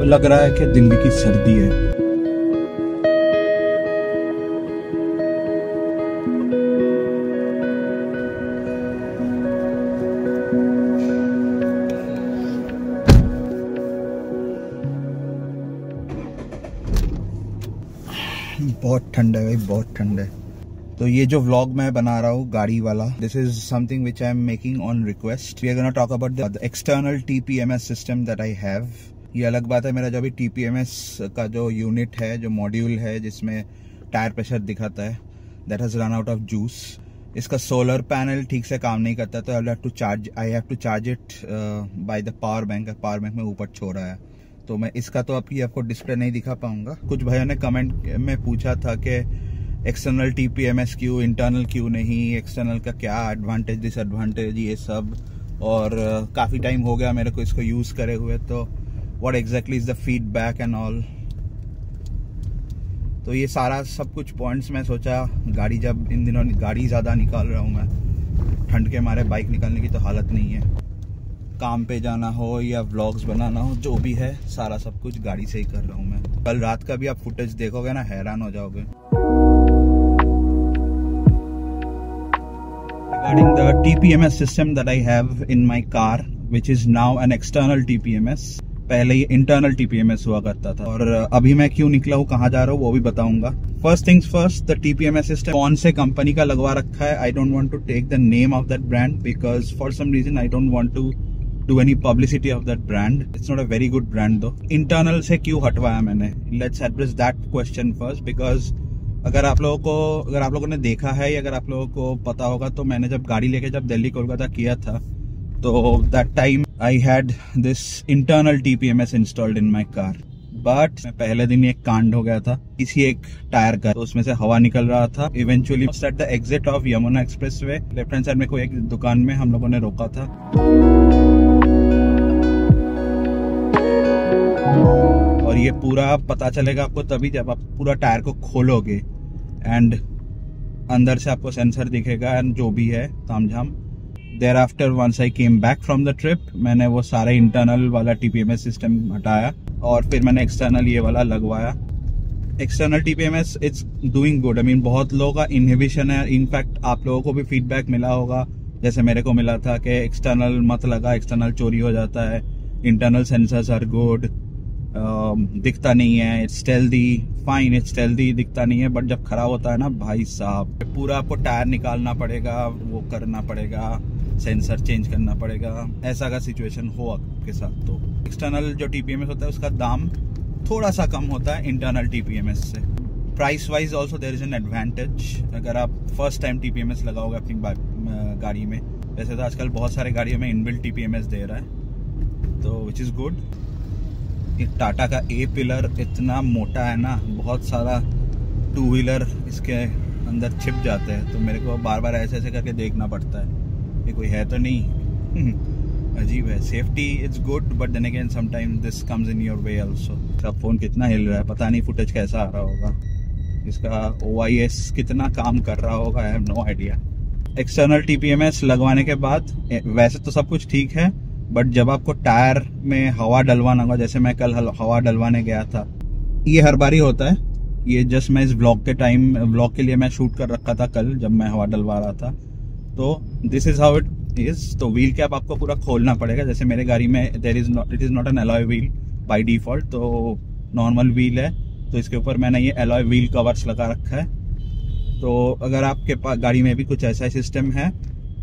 लग रहा है कि दिल्ली की सर्दी है। बहुत ठंड है भाई, बहुत ठंड है। तो ये जो व्लॉग मैं बना रहा हूँ गाड़ी वाला, this is something which I am making on request. We are gonna talk about the external TPMS system that I have. ये अलग बात है, मेरा जो अभी टीपीएमएस का जो यूनिट है, जो मॉड्यूल है जिसमें टायर प्रेशर दिखाता है, that has run out of juice. इसका सोलर पैनल ठीक से काम नहीं करता, तो I have to charge it by the power bank. Power bank में ऊपर छोड़ा है, तो मैं इसका तो आपको डिस्प्ले नहीं दिखा पाऊंगा। कुछ भाइयों ने कमेंट में पूछा था कि एक्सटर्नल टीपीएमएस क्यों, इंटरनल क्यों नहीं, एक्सटर्नल का क्या एडवांटेज डिसएडवांटेज ये सब। और काफ़ी टाइम हो गया मेरे को इसको यूज़ करे हुए, तो what exactly is the feedback and all. तो ये सारा सब कुछ पॉइंट्स मैं सोचा, गाड़ी जब इन दिनों गाड़ी ज़्यादा निकाल रहा हूँ मैं, ठंड के मारे बाइक निकालने की तो हालत नहीं है। काम पे जाना हो या व्लॉग्स बनाना हो, जो भी है सारा सब कुछ गाड़ी से ही कर रहा हूँ मैं। कल रात का भी आप फुटेज देखोगे ना, हैरान हो जाओगे। Regarding the TPMS system that I have in my car, which is now an external TPMS, पहले ये इंटरनल TPMS हुआ करता था। और अभी मैं क्यों निकला हूँ, कहाँ जा रहा हूँ, वो भी बताऊंगा। First things first, the TPMS system कौन से कंपनी का लगवा रखा है, I don't want to take the name of that brand because for some reason I don't want to do any publicity of that brand. It's not a very good brand though. Internal से क्यों हटवाया मैंने? Let's address that question first because अगर आप लोगों ने देखा है या अगर आप लोगों को पता होगा, तो मैंने जब गाड़ी लेके जब दिल्ली कोलकाता किया था, तो that time I had this internal TPMS installed in my car. But पहले दिन एक कांड हो गया था इसी एक टायर का, तो उसमें से हवा निकल रहा था। Eventually at the exit of Yamuna expressway, left hand side में कोई एक दुकान में हम लोगों ने रोका था। और ये पूरा पता चलेगा आपको तभी जब आप पूरा टायर को खोलोगे एंड अंदर से आपको सेंसर दिखेगा एंड जो भी है तामझाम। Thereafter once I came back from the trip, मैंने वो सारा इंटरनल वाला टीपीएमएस सिस्टम हटाया और फिर मैंने एक्सटर्नल ये वाला लगवाया। External TPMS it's doing good. I mean बहुत लोगों का इनहिबिशन है। इनफैक्ट आप लोगों को भी फीडबैक मिला होगा, जैसे मेरे को मिला था कि एक्सटर्नल मत लगा, एक्सटर्नल चोरी हो जाता है, इंटरनल सेंसर्स आर गुड, दिखता नहीं है, इट्स स्टेल्दी, फाइन इट्स स्टेल्दी, दिखता नहीं है, बट जब खराब होता है ना भाई साहब, पूरा आपको टायर निकालना पड़ेगा, वो करना पड़ेगा, सेंसर चेंज करना पड़ेगा, ऐसा का सिचुएशन हो आपके साथ। तो एक्सटर्नल जो टीपीएमएस होता है उसका दाम थोड़ा सा कम होता है इंटरनल टीपीएमएस से। Price wise also there is an advantage. अगर आप फर्स्ट टाइम टीपीएमएस लगाओगे अपनी गाड़ी में, वैसे तो आजकल बहुत सारे गाड़ियों में इनबिल्ट टीपीएमएस दे रहा है, तो विच इज गुड। टाटा का ए पिलर इतना मोटा है ना, बहुत सारा टू व्हीलर इसके अंदर छिप जाते हैं, तो मेरे को बार बार ऐसे ऐसे करके देखना पड़ता है ये कोई है तो नहीं। अजीब है। Safety is good but then again sometimes this comes in your way also. इसका फोन कितना हिल रहा है, पता नहीं फुटेज कैसा आ रहा होगा, इसका OIS कितना काम कर रहा होगा, I have no idea. External TPMS लगवाने के बाद वैसे तो सब कुछ ठीक है, बट जब आपको टायर में हवा डलवाना होगा, जैसे मैं कल हवा डलवाने गया था, ये हर बार ही होता है। ये जस्ट मैं इस व्लॉग के लिए मैं शूट कर रखा था कल जब मैं हवा डलवा रहा था। तो this is how it is. तो व्हील कैप आपको पूरा खोलना पड़ेगा। जैसे मेरे गाड़ी में it is not an alloy wheel by default, तो नॉर्मल व्हील है, तो इसके ऊपर मैंने ये एलॉय व्हील कवर्स लगा रखा है। तो अगर आपके पास गाड़ी में भी कुछ ऐसा सिस्टम है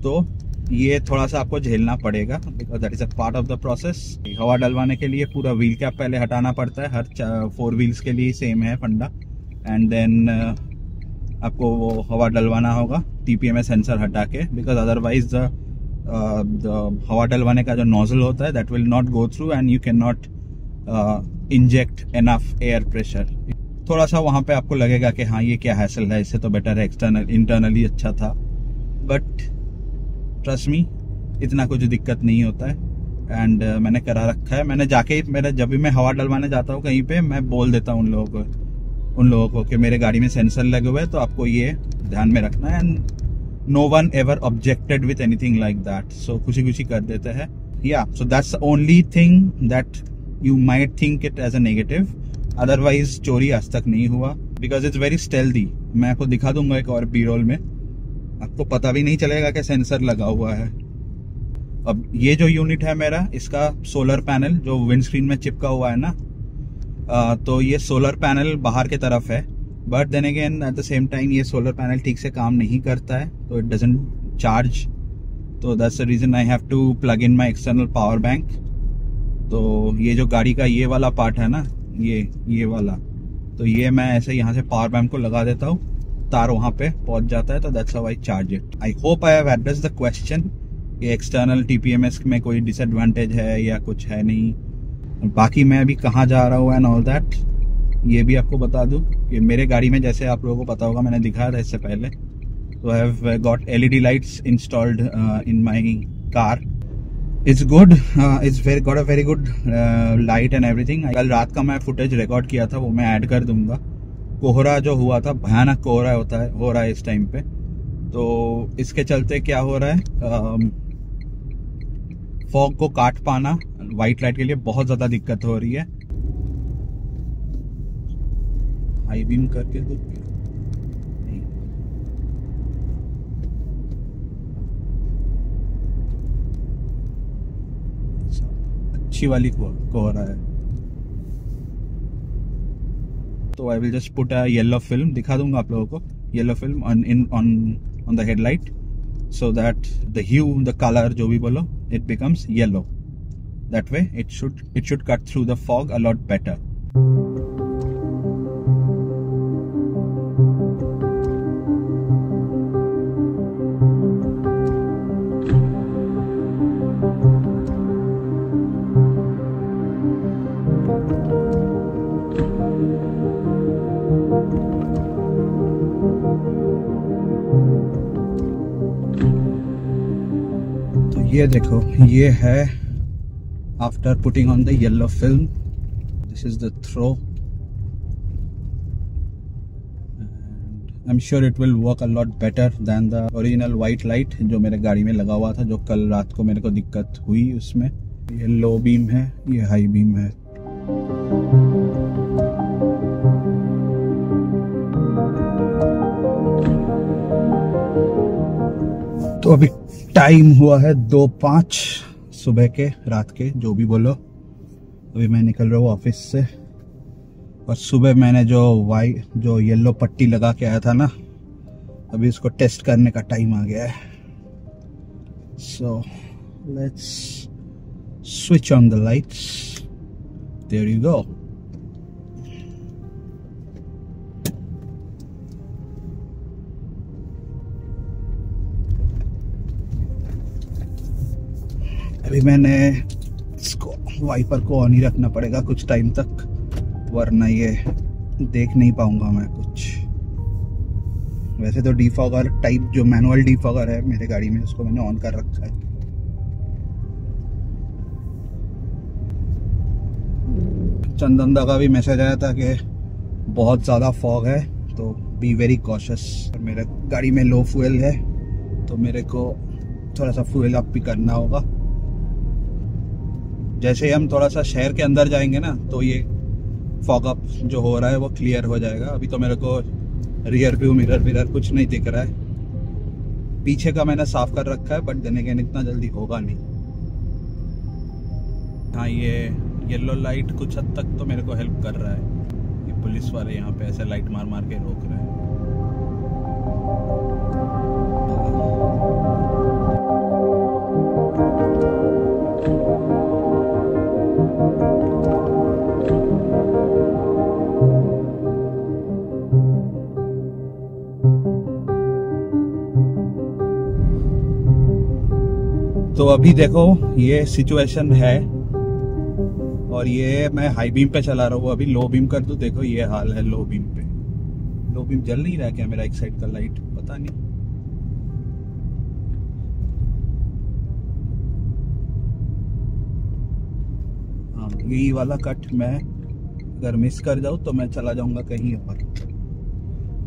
तो ये थोड़ा सा आपको झेलना पड़ेगा, because that is a part of the process. हवा डलवाने के लिए पूरा व्हील कैप पहले हटाना पड़ता है, हर 4 व्हील्स के लिए सेम है फंडा, एंड देन आपको वो हवा डलवाना होगा टीपीएमएस सेंसर हटा के, बिकॉज अदरवाइज द हवा डलवाने का जो नोजल होता है that will not go through and you can not inject enough air pressure. थोड़ा सा वहाँ पे आपको लगेगा कि हाँ ये क्या हैसल है, इससे तो बेटर है इंटरनली अच्छा था, बट ट्रस्ट मी इतना कुछ दिक्कत नहीं होता है। एंड मैंने करा रखा है। मैंने जाके जब भी मैं हवा डलवाने जाता हूँ कहीं पे, मैं बोल देता हूँ उन लोगों को कि मेरे गाड़ी में सेंसर लगे हुए हैं, तो आपको ये ध्यान में रखना है। And no one ever objected with anything like that, so खुशी खुशी कर देते हैं। या so that's the only thing that you might think it as a negative, otherwise चोरी आज तक नहीं हुआ बिकॉज इट्स वेरी स्टेल्दी। मैं आपको दिखा दूंगा एक और बी रोल में, आपको पता भी नहीं चलेगा कि सेंसर लगा हुआ है। अब ये जो यूनिट है मेरा, इसका सोलर पैनल जो विंडस्क्रीन में चिपका हुआ है ना, तो ये सोलर पैनल बाहर की तरफ है, but then again at the same time ये सोलर पैनल ठीक से काम नहीं करता है, तो इट डजंट चार्ज। तो that's the reason I have to plug in my external power bank. तो ये जो गाड़ी का ये वाला पार्ट है ना, ये वाला, तो ये मैं ऐसे यहाँ से पावर बैंक को लगा देता हूँ, तार वहाँ पे पहुँच जाता है, तो that's how I charge it. I hope I have addressed the question. ये एक्सटर्नल TPMS में कोई डिसएडवांटेज है या कुछ है नहीं। बाकी मैं अभी कहाँ जा रहा हूँ एंड ऑल दैट ये भी आपको बता दूँ कि मेरे गाड़ी में, जैसे आप लोगों को पता होगा, मैंने दिखाया था इससे पहले, तो I have got LED lights installed in my car. It's good, it's got a very good light and everything. कल रात का मैं फुटेज रिकॉर्ड किया था, वो मैं ऐड कर दूंगा। कोहरा जो हुआ था, भयानक कोहरा हो रहा है इस टाइम पे, तो इसके चलते क्या हो रहा है, फॉग को काट पाना वाइट लाइट के लिए बहुत ज्यादा दिक्कत हो रही है। हाई बीम करके दो, अच्छी वाली कोहरा है। तो I will just put a yellow film, दिखा दूंगा आप लोगों को, yellow film on the headlight, so that the hue, the color, जो भी बोलो, it becomes yellow. That way it should cut through the fog a lot better. ये देखो, ये है after putting on the yellow film, this is the throw, I am sure it will work a lot better than the original white light जो मेरे गाड़ी में लगा हुआ था, जो कल रात को मेरे को दिक्कत हुई उसमें। ये लो बीम है, ये हाई बीम है। तो अभी टाइम हुआ है 2:05 सुबह के, रात के, जो भी बोलो। अभी मैं निकल रहा हूँ ऑफिस से, और सुबह मैंने जो येलो पट्टी लगा के आया था ना, अभी उसको टेस्ट करने का टाइम आ गया है। So let's switch on the lights, there you go. अभी मैंने इसको, वाइपर को ऑन ही रखना पड़ेगा कुछ टाइम तक, वरना ये देख नहीं पाऊंगा मैं कुछ। वैसे तो डिफॉगर टाइप जो मैनुअल डिफॉगर है मेरे गाड़ी में, उसको मैंने ऑन कर रखा है। चंदनदा का भी मैसेज आया था कि बहुत ज़्यादा फॉग है, तो बी वेरी कॉशियस। मेरे गाड़ी में लो फ्यूल है, तो मेरे को थोड़ा सा फ्यूल अप भी करना होगा। जैसे ही हम थोड़ा सा शहर के अंदर जाएंगे ना, तो ये फॉग अप जो हो रहा है वो क्लियर हो जाएगा। अभी तो मेरे को रियर व्यू मिरर कुछ नहीं दिख रहा है। पीछे का मैंने साफ कर रखा है, बट देने के इतना जल्दी होगा नहीं। हाँ, ये येलो लाइट कुछ हद तक तो मेरे को हेल्प कर रहा है। ये पुलिस वाले यहाँ पे ऐसे लाइट मार मार के रोक रहे हैं। तो अभी देखो ये सिचुएशन है, और ये मैं हाई बीम पे चला रहा हूँ। अभी लो बीम कर दूं, देखो ये हाल है लो बीम पे। लो बीम जल नहीं रहा क्या मेरा एक साइड का लाइट, पता नहीं। हाँ, यही वाला कट मैं अगर मिस कर जाऊँ तो मैं चला जाऊंगा कहीं और।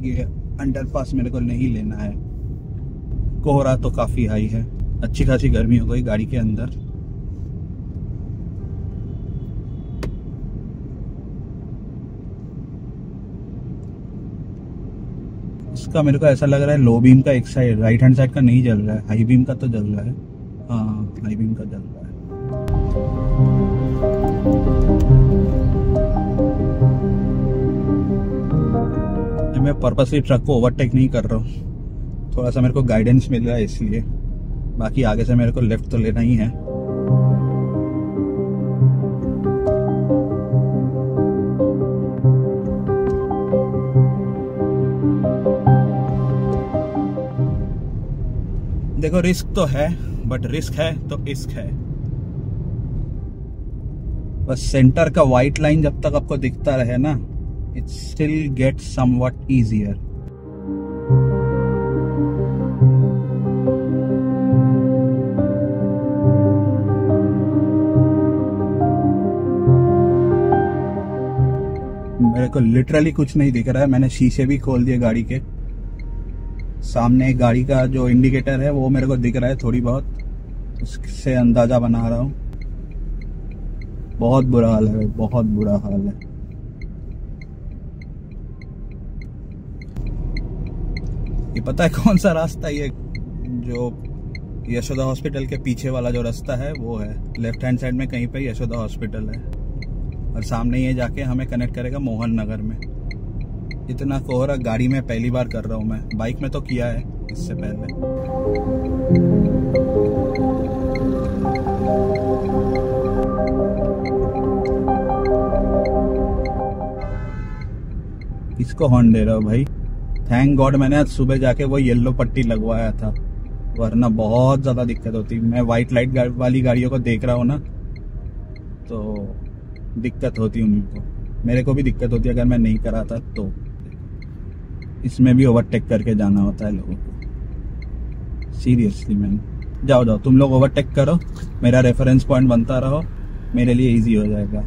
ये अंडरपास मेरे को नहीं लेना है। कोहरा तो काफी हाई है, अच्छी खासी गर्मी हो गई गाड़ी के अंदर। का मेरे को ऐसा लग रहा है लो बीम का एक साइड राइट हैंड साइड का नहीं जल रहा है, हाई बीम का तो जल रहा है। हाँ हाई बीम का जल रहा है। मैं पर्पसली ट्रक को ओवरटेक नहीं कर रहा हूँ, थोड़ा सा मेरे को गाइडेंस मिल रहा है इसलिए, बाकी आगे से मेरे को लेफ्ट तो लेना ही है। देखो रिस्क तो है, बट रिस्क है तो इश्क है। बस सेंटर का व्हाइट लाइन जब तक आपको दिखता रहे ना, it still gets somewhat easier. मेरे को लिटरली कुछ नहीं दिख रहा है, मैंने शीशे भी खोल दिए गाड़ी के। सामने गाड़ी का जो इंडिकेटर है वो मेरे को दिख रहा है थोड़ी बहुत, उससे अंदाजा बना रहा हूँ। बहुत बुरा हाल है, बहुत बुरा हाल है। ये पता है कौन सा रास्ता, ये जो यशोदा हॉस्पिटल के पीछे वाला जो रास्ता है वो है, लेफ्ट हैंड साइड में कहीं पे यशोदा हॉस्पिटल है, और सामने ये जाके हमें कनेक्ट करेगा मोहन नगर में। इतना कोहरा गाड़ी में पहली बार कर रहा हूँ मैं, बाइक में तो किया है इससे पहले। किसको हॉर्न दे रहा हो भाई? थैंक गॉड मैंने आज सुबह जाके वो येलो पट्टी लगवाया था, वरना बहुत ज्यादा दिक्कत होती। मैं व्हाइट लाइट वाली गाड़ियों को देख रहा हूँ ना, तो दिक्कत होती उनको, मेरे को भी दिक्कत होती अगर मैं नहीं करा था तो। इसमें भी ओवरटेक करके जाना होता है लोगों को, सीरियसली मैन। जाओ जाओ तुम लोग ओवरटेक करो, मेरा रेफरेंस पॉइंट बनता रहो, मेरे लिए इजी हो जाएगा।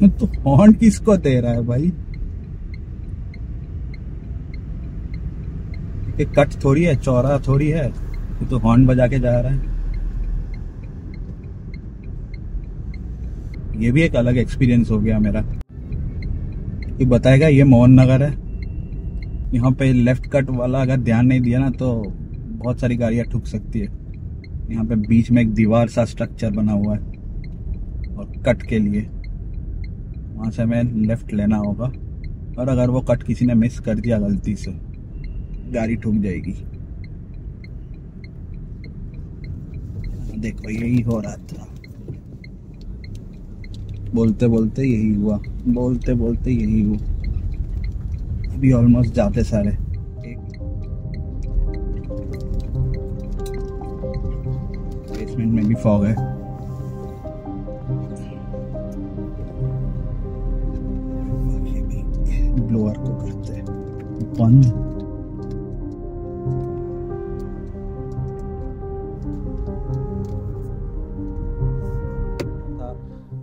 तो हॉर्न किसको दे रहा है भाई? ये कट थोड़ी है, चौराहा थोड़ी है, तो हॉर्न बजा के जा रहा है। ये भी एक अलग एक्सपीरियंस हो गया मेरा। ये बताएगा ये मोहन नगर है, यहाँ पे लेफ्ट कट वाला अगर ध्यान नहीं दिया ना तो बहुत सारी गाड़ियां ठुक सकती है। यहाँ पे बीच में एक दीवार सा स्ट्रक्चर बना हुआ है, और कट के लिए वहां से हमें लेफ्ट लेना होगा, और अगर वो कट किसी ने मिस कर दिया गलती से, गाड़ी ठुक जाएगी। देखो यही हो रहा था, बोलते बोलते यही हुआ, बोलते बोलते यही हुआ। अभी ऑलमोस्ट जाते सारे बेसमेंट में भी फॉग है। ब्लोअर को करते हैं बंद।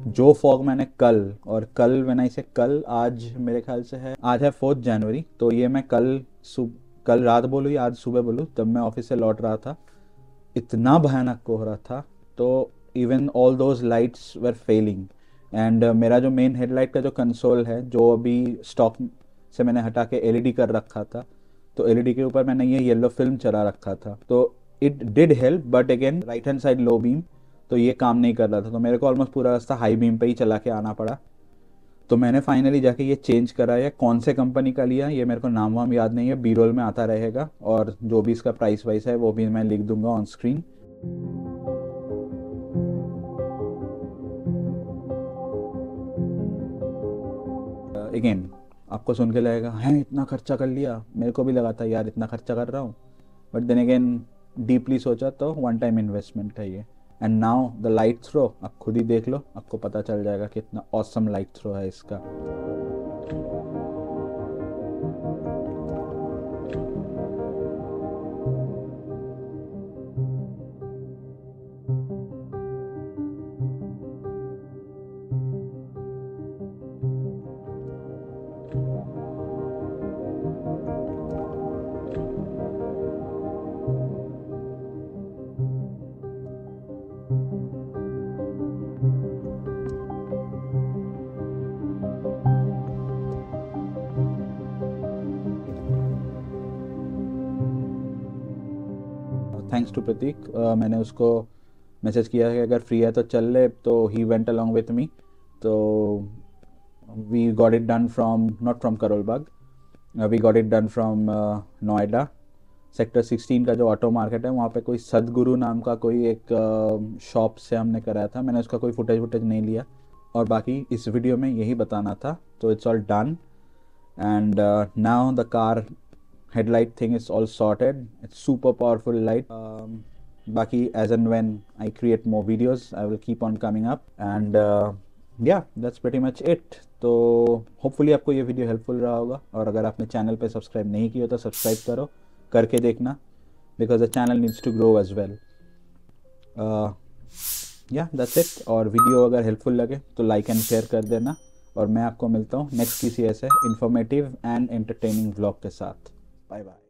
जो फॉग मैंने कल, और कल मैंने इसे कल, आज मेरे ख्याल से है, आज है 4 जनवरी, तो ये मैं कल रात बोलूँ या आज सुबह बोलूँ, जब मैं ऑफिस से लौट रहा था इतना भयानक कोहरा था, तो even all those lights were failing. And मेरा जो मेन हेडलाइट का जो कंसोल है, जो अभी स्टॉक से मैंने हटा के एलईडी कर रखा था, तो एलईडी के ऊपर मैंने ये येलो फिल्म चला रखा था, तो it did help, but again right hand side low beam, तो ये काम नहीं कर रहा था, तो मेरे को ऑलमोस्ट पूरा रास्ता हाई बीम पे ही चला के आना पड़ा। तो मैंने फाइनली जाके ये चेंज करा है। कौन से कंपनी का लिया ये मेरे को नाम वाम याद नहीं है, बी रोल में आता रहेगा, और जो भी इसका प्राइस वाइस है वो भी मैं लिख दूंगा ऑन स्क्रीन। अगेन आपको सुन के लगेगा है इतना खर्चा कर लिया, मेरे को भी लगा था यार इतना खर्चा कर रहा हूँ, बट देन अगेन डीपली सोचा तो वन टाइम इन्वेस्टमेंट है ये। And now the light throw, आप खुद ही देख लो, आपको पता चल जाएगा कितना ऑसम लाइट थ्रो है इसका। थैंक्स टू प्रतीक, मैंने उसको मैसेज किया कि अगर फ्री है तो चल ले, तो he went along with me. तो we got it done from, not from Karol Bagh, we got it done from Noida sector 16 का जो ऑटो मार्केट है, वहाँ पे कोई सदगुरु नाम का कोई एक शॉप से हमने कराया था। मैंने उसका कोई फुटेज नहीं लिया, और बाकी इस वीडियो में यही बताना था। तो it's all done, and now the car headlight thing is all sorted. It's super powerful light. Baki, as and when I create more videos, I will keep on coming up, and yeah, that's pretty much it. तो hopefully आपको ये video helpful रहा होगा, और अगर आपने channel पे subscribe नहीं किया तो सब्सक्राइब करो, करके देखना, because the channel needs to grow as well. Yeah that's it. और वीडियो अगर हेल्पफुल लगे तो लाइक एंड शेयर कर देना, और मैं आपको मिलता हूँ नेक्स्ट किसी ऐसे इंफॉर्मेटिव एंड एंटरटेनिंग व्लॉग के साथ। Bye bye.